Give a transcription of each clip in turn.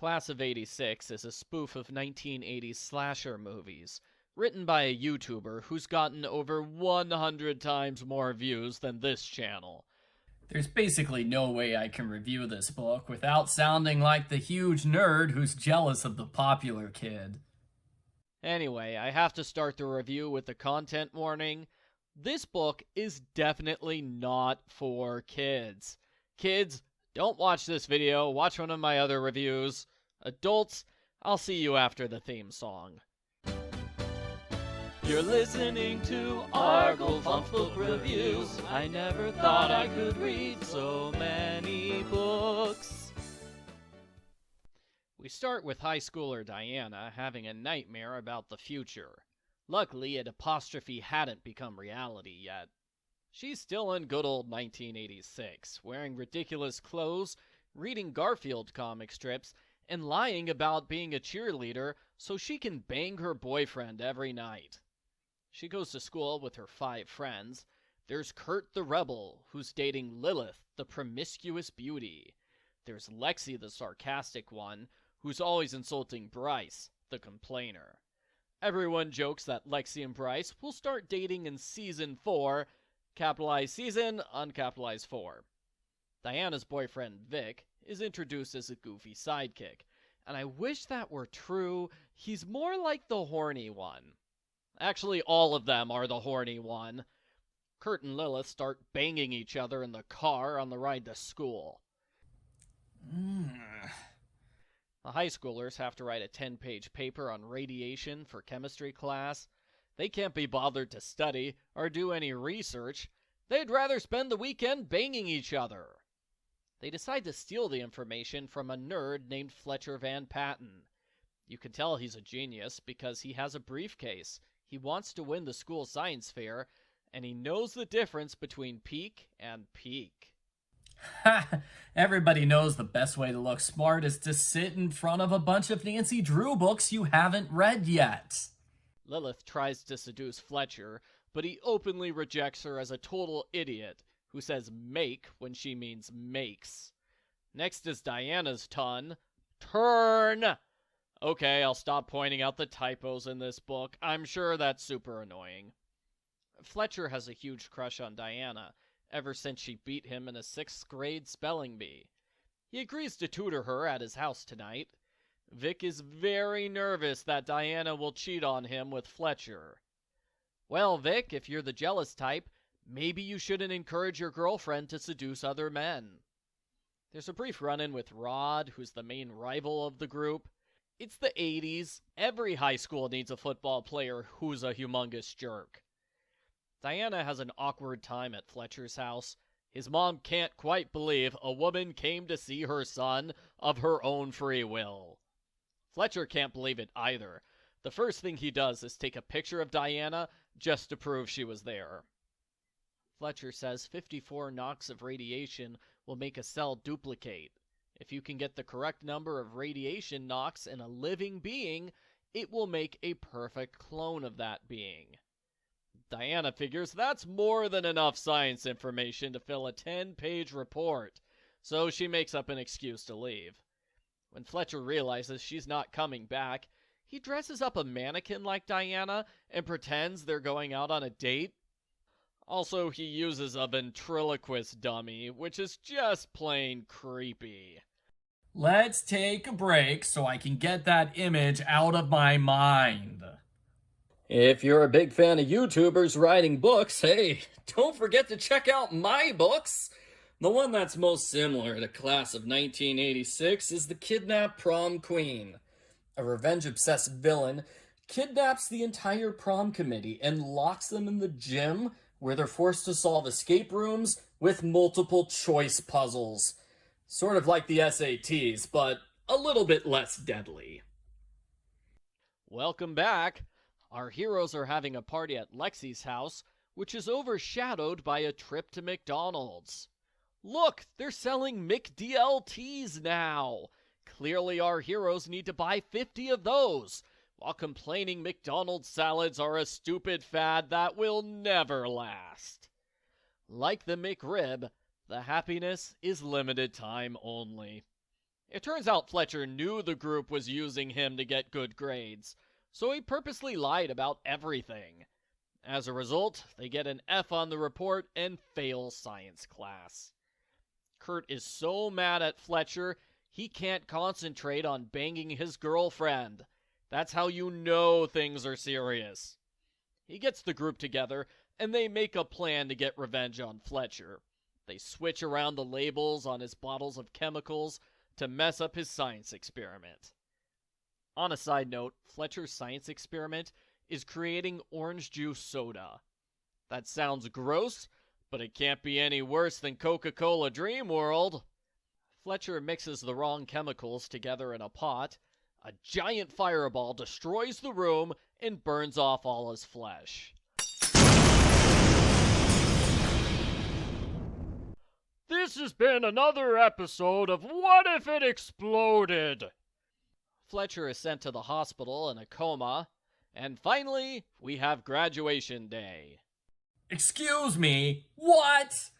Class of '86 is a spoof of 1980s slasher movies, written by a YouTuber who's gotten over 100 times more views than this channel. There's basically no way I can review this book without sounding like the huge nerd who's jealous of the popular kid. Anyway, I have to start the review with the content warning. This book is definitely not for kids. Kids, don't watch this video, watch one of my other reviews. Adults, I'll see you after the theme song. You're listening to Argle Funk Book Reviews. I never thought I could read so many books. We start with high schooler Diana having a nightmare about the future. Luckily, an apostrophe hadn't become reality yet. She's still in good old 1986, wearing ridiculous clothes, reading Garfield comic strips, and lying about being a cheerleader so she can bang her boyfriend every night. She goes to school with her 5 friends. There's Kurt the rebel, who's dating Lilith, the promiscuous beauty. There's Lexi the sarcastic one, who's always insulting Bryce, the complainer. Everyone jokes that Lexi and Bryce will start dating in Season 4, capitalized season, uncapitalized 4. Diana's boyfriend, Vic, is introduced as a goofy sidekick, and I wish that were true. He's more like the horny one. Actually, all of them are the horny one. Kurt and Lilith start banging each other in the car on the ride to school. The high schoolers have to write a 10-page paper on radiation for chemistry class. They can't be bothered to study or do any research. They'd rather spend the weekend banging each other. They decide to steal the information from a nerd named Fletcher Van Patten. You can tell he's a genius because he has a briefcase. He wants to win the school science fair, and he knows the difference between peak and peak. Ha! Everybody knows the best way to look smart is to sit in front of a bunch of Nancy Drew books you haven't read yet. Lilith tries to seduce Fletcher, but he openly rejects her as a total idiot who says make when she means makes. Next is Diana's turn. Okay, I'll stop pointing out the typos in this book. I'm sure that's super annoying. Fletcher has a huge crush on Diana ever since she beat him in a 6th grade spelling bee. He agrees to tutor her at his house tonight. Vic is very nervous that Diana will cheat on him with Fletcher. Well, Vic, if you're the jealous type, maybe you shouldn't encourage your girlfriend to seduce other men. There's a brief run-in with Rod, who's the main rival of the group. It's the 80s. Every high school needs a football player who's a humongous jerk. Diana has an awkward time at Fletcher's house. His mom can't quite believe a woman came to see her son of her own free will. Fletcher can't believe it either. The first thing he does is take a picture of Diana just to prove she was there. Fletcher says 54 knocks of radiation will make a cell duplicate. If you can get the correct number of radiation knocks in a living being, it will make a perfect clone of that being. Diana figures that's more than enough science information to fill a 10-page report, so she makes up an excuse to leave. When Fletcher realizes she's not coming back, he dresses up a mannequin like Diana and pretends they're going out on a date. Also, he uses a ventriloquist dummy, which is just plain creepy. Let's take a break so I can get that image out of my mind. If you're a big fan of YouTubers writing books, hey, don't forget to check out my books. The one that's most similar to Class of 1986 is The Kidnapped Prom Queen. A revenge-obsessed villain kidnaps the entire prom committee and locks them in the gym where they're forced to solve escape rooms with multiple choice puzzles. Sort of like the SATs, but a little bit less deadly. Welcome back. Our heroes are having a party at Lexi's house, which is overshadowed by a trip to McDonald's. Look, they're selling McDLTs now. Clearly our heroes need to buy 50 of those, while complaining McDonald's salads are a stupid fad that will never last. Like the McRib, the happiness is limited time only. It turns out Fletcher knew the group was using him to get good grades, so he purposely lied about everything. As a result, they get an F on the report and fail science class. Kurt is so mad at Fletcher, he can't concentrate on banging his girlfriend. That's how you know things are serious. He gets the group together, and they make a plan to get revenge on Fletcher. They switch around the labels on his bottles of chemicals to mess up his science experiment. On a side note, Fletcher's science experiment is creating orange juice soda. That sounds gross, but it can't be any worse than Coca-Cola Dream World. Fletcher mixes the wrong chemicals together in a pot. A giant fireball destroys the room and burns off all his flesh. This has been another episode of What If It Exploded? Fletcher is sent to the hospital in a coma, and finally, we have graduation day. Excuse me, what?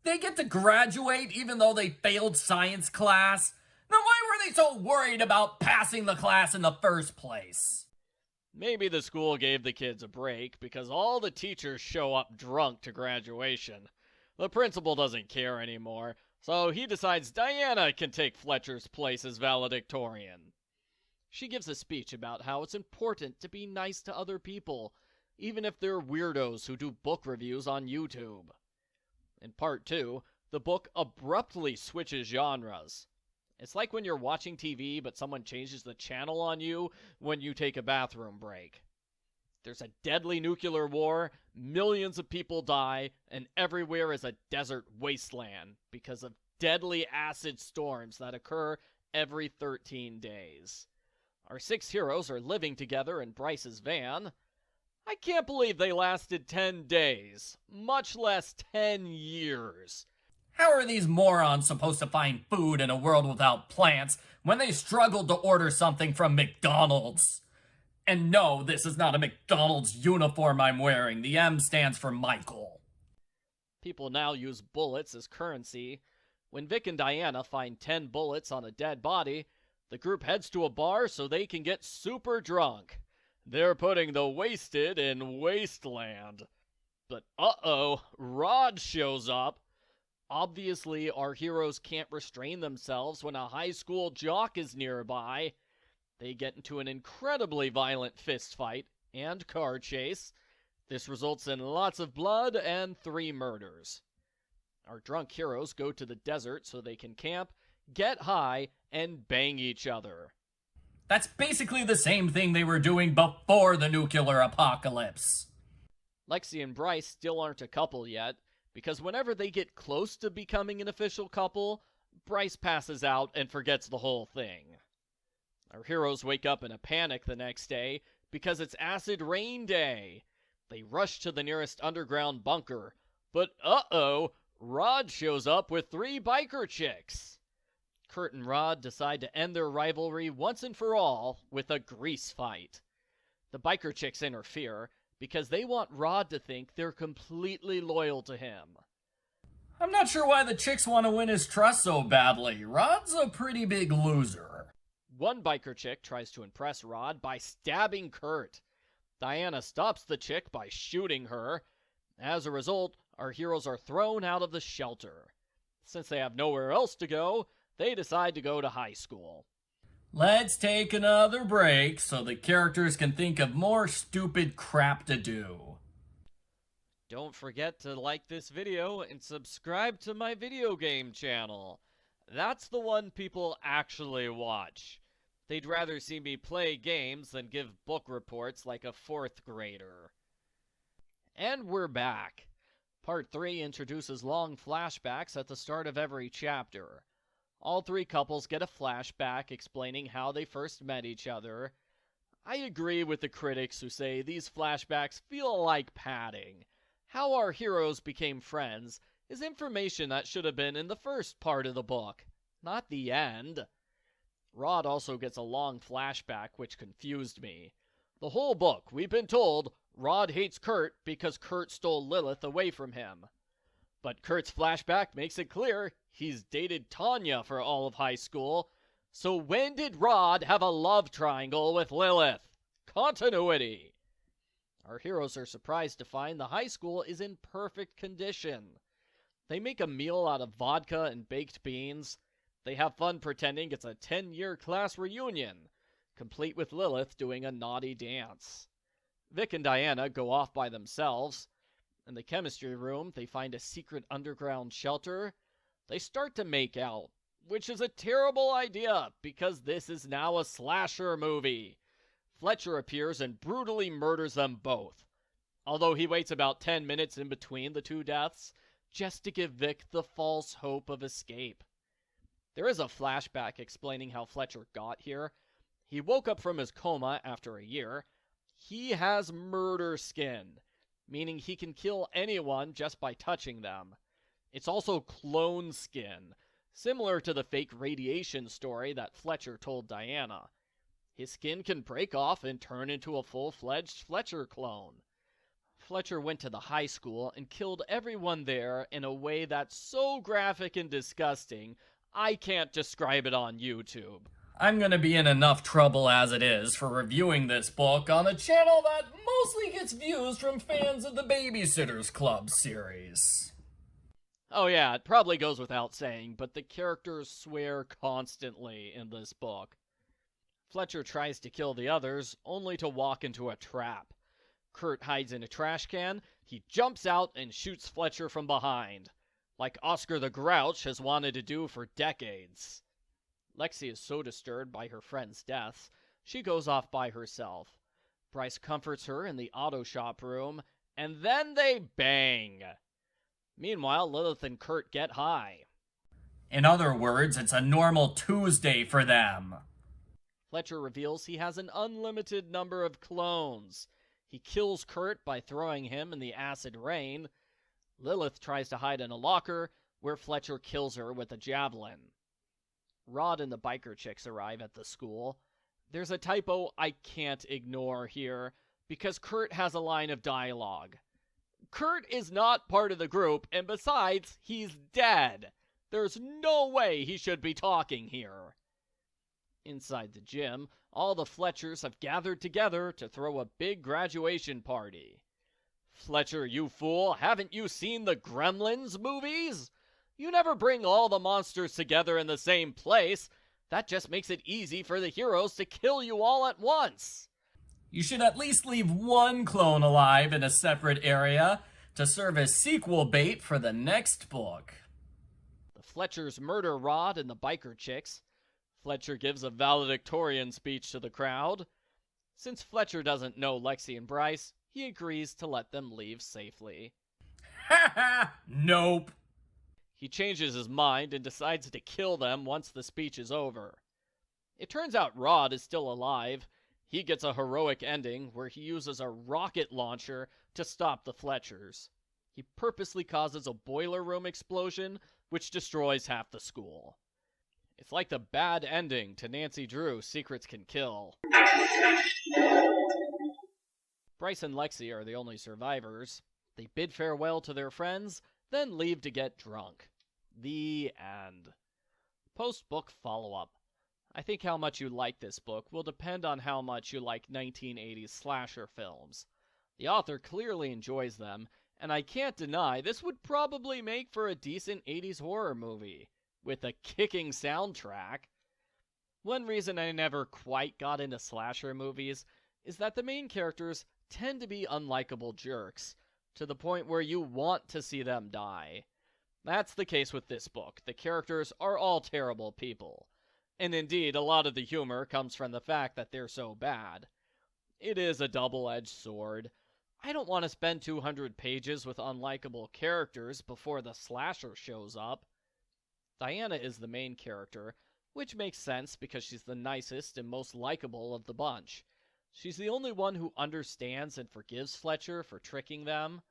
They get to graduate even though they failed science class? Then why were they so worried about passing the class in the first place? Maybe the school gave the kids a break because all the teachers show up drunk to graduation. The principal doesn't care anymore, so he decides Diana can take Fletcher's place as valedictorian. She gives a speech about how it's important to be nice to other people, even if they're weirdos who do book reviews on YouTube. In part 2, the book abruptly switches genres. It's like when you're watching TV but someone changes the channel on you when you take a bathroom break. There's a deadly nuclear war, millions of people die, and everywhere is a desert wasteland because of deadly acid storms that occur every 13 days. Our 6 heroes are living together in Bryce's van. I can't believe they lasted 10 days, much less 10 years. How are these morons supposed to find food in a world without plants when they struggled to order something from McDonald's? And no, this is not a McDonald's uniform I'm wearing. The M stands for Michael. People now use bullets as currency. When Vic and Diana find 10 bullets on a dead body, the group heads to a bar so they can get super drunk. They're putting the wasted in Wasteland. But uh-oh, Rod shows up. Obviously, our heroes can't restrain themselves when a high school jock is nearby. They get into an incredibly violent fist fight and car chase. This results in lots of blood and 3 murders. Our drunk heroes go to the desert so they can camp, get high, and bang each other. That's basically the same thing they were doing before the nuclear apocalypse. Lexi and Bryce still aren't a couple yet, because whenever they get close to becoming an official couple, Bryce passes out and forgets the whole thing. Our heroes wake up in a panic the next day because it's acid rain day. They rush to the nearest underground bunker, but uh-oh, Rod shows up with 3 biker chicks. Kurt and Rod decide to end their rivalry once and for all with a grease fight. The biker chicks interfere because they want Rod to think they're completely loyal to him. I'm not sure why the chicks want to win his trust so badly. Rod's a pretty big loser. One biker chick tries to impress Rod by stabbing Kurt. Diana stops the chick by shooting her. As a result, our heroes are thrown out of the shelter. Since they have nowhere else to go, they decide to go to high school. Let's take another break so the characters can think of more stupid crap to do. Don't forget to like this video and subscribe to my video game channel. That's the one people actually watch. They'd rather see me play games than give book reports like a 4th grader. And we're back. Part 3 introduces long flashbacks at the start of every chapter. All 3 couples get a flashback explaining how they first met each other. I agree with the critics who say these flashbacks feel like padding. How our heroes became friends is information that should have been in the first part of the book, not the end. Rod also gets a long flashback, which confused me. The whole book, we've been told, Rod hates Kurt because Kurt stole Lilith away from him. But Kurt's flashback makes it clear he's dated Tanya for all of high school, So when did Rod have a love triangle with Lilith? Continuity. Our heroes are surprised to find the high school is in perfect condition. They make a meal out of vodka and baked beans. They have fun pretending it's a 10-year class reunion, complete with Lilith doing a naughty dance. Vic and Diana go off by themselves. In the chemistry room, they find a secret underground shelter. They start to make out, which is a terrible idea because this is now a slasher movie. Fletcher appears and brutally murders them both, although he waits about 10 minutes in between the two deaths just to give Vic the false hope of escape. There is a flashback explaining how Fletcher got here. He woke up from his coma after a year. He has murder skin, meaning he can kill anyone just by touching them. It's also clone skin, similar to the fake radiation story that Fletcher told Diana. His skin can break off and turn into a full-fledged Fletcher clone. Fletcher went to the high school and killed everyone there in a way that's so graphic and disgusting, I can't describe it on YouTube. I'm gonna be in enough trouble as it is for reviewing this book on a channel that mostly gets views from fans of the Babysitters Club series. Oh yeah, it probably goes without saying, but the characters swear constantly in this book. Fletcher tries to kill the others, only to walk into a trap. Kurt hides in a trash can, he jumps out and shoots Fletcher from behind, like Oscar the Grouch has wanted to do for decades. Lexi is so disturbed by her friend's deaths, she goes off by herself. Bryce comforts her in the auto shop room, and then they bang. Meanwhile, Lilith and Kurt get high. In other words, it's a normal Tuesday for them. Fletcher reveals he has an unlimited number of clones. He kills Kurt by throwing him in the acid rain. Lilith tries to hide in a locker, where Fletcher kills her with a javelin. Rod and the biker chicks arrive at the school. There's a typo I can't ignore here, because Kurt has a line of dialogue. Kurt is not part of the group, and besides, he's dead. There's no way he should be talking here. Inside the gym, all the Fletchers have gathered together to throw a big graduation party. Fletcher, you fool, haven't you seen the Gremlins movies? You never bring all the monsters together in the same place. That just makes it easy for the heroes to kill you all at once. You should at least leave one clone alive in a separate area to serve as sequel bait for the next book. The Fletchers murder Rod and the biker chicks. Fletcher gives a valedictorian speech to the crowd. Since Fletcher doesn't know Lexi and Bryce, he agrees to let them leave safely. Ha ha! Nope. He changes his mind and decides to kill them once the speech is over. It turns out Rod is still alive. He gets a heroic ending where he uses a rocket launcher to stop the Fletchers. He purposely causes a boiler room explosion, which destroys half the school. It's like the bad ending to Nancy Drew's Secrets Can Kill. Bryce and Lexi are the only survivors. They bid farewell to their friends, then leave to get drunk. The end. Post-book follow-up. I think how much you like this book will depend on how much you like 1980s slasher films. The author clearly enjoys them, and I can't deny this would probably make for a decent 80s horror movie, with a kicking soundtrack. One reason I never quite got into slasher movies is that the main characters tend to be unlikable jerks, to the point where you want to see them die. That's the case with this book. The characters are all terrible people. And indeed, a lot of the humor comes from the fact that they're so bad. It is a double-edged sword. I don't want to spend 200 pages with unlikable characters before the slasher shows up. Diana is the main character, which makes sense because she's the nicest and most likable of the bunch. She's the only one who understands and forgives Fletcher for tricking them.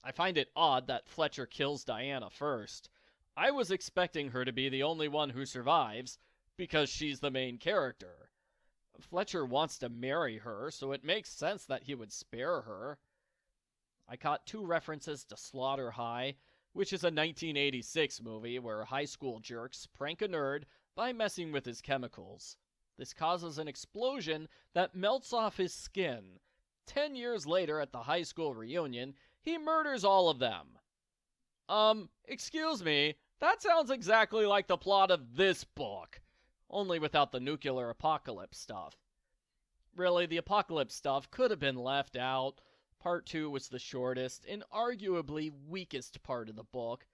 I find it odd that Fletcher kills Diana first. I was expecting her to be the only one who survives, because she's the main character. Fletcher wants to marry her, so it makes sense that he would spare her. I caught 2 references to Slaughter High, which is a 1986 movie where high school jerks prank a nerd by messing with his chemicals. This causes an explosion that melts off his skin. 10 years later, at the high school reunion, he murders all of them. Excuse me, that sounds exactly like the plot of this book, only without the nuclear apocalypse stuff. Really, the apocalypse stuff could have been left out. Part 2 was the shortest and arguably weakest part of the book.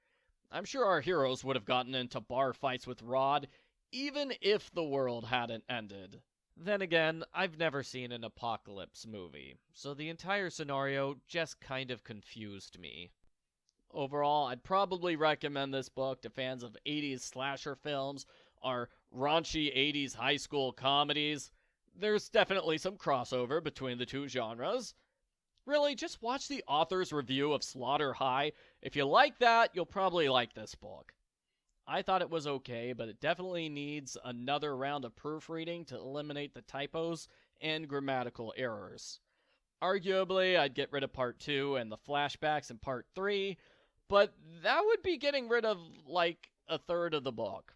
I'm sure our heroes would have gotten into bar fights with Rod, even if the world hadn't ended. Then again, I've never seen an apocalypse movie, so the entire scenario just kind of confused me. Overall, I'd probably recommend this book to fans of 80s slasher films or raunchy 80s high school comedies. There's definitely some crossover between the two genres. Really, just watch the author's review of Slaughter High. If you like that, you'll probably like this book. I thought it was okay, but it definitely needs another round of proofreading to eliminate the typos and grammatical errors. Arguably, I'd get rid of Part 2 and the flashbacks in Part 3, but that would be getting rid of, like, a third of the book.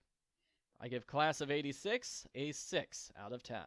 I give Class of '86 a 6 out of 10.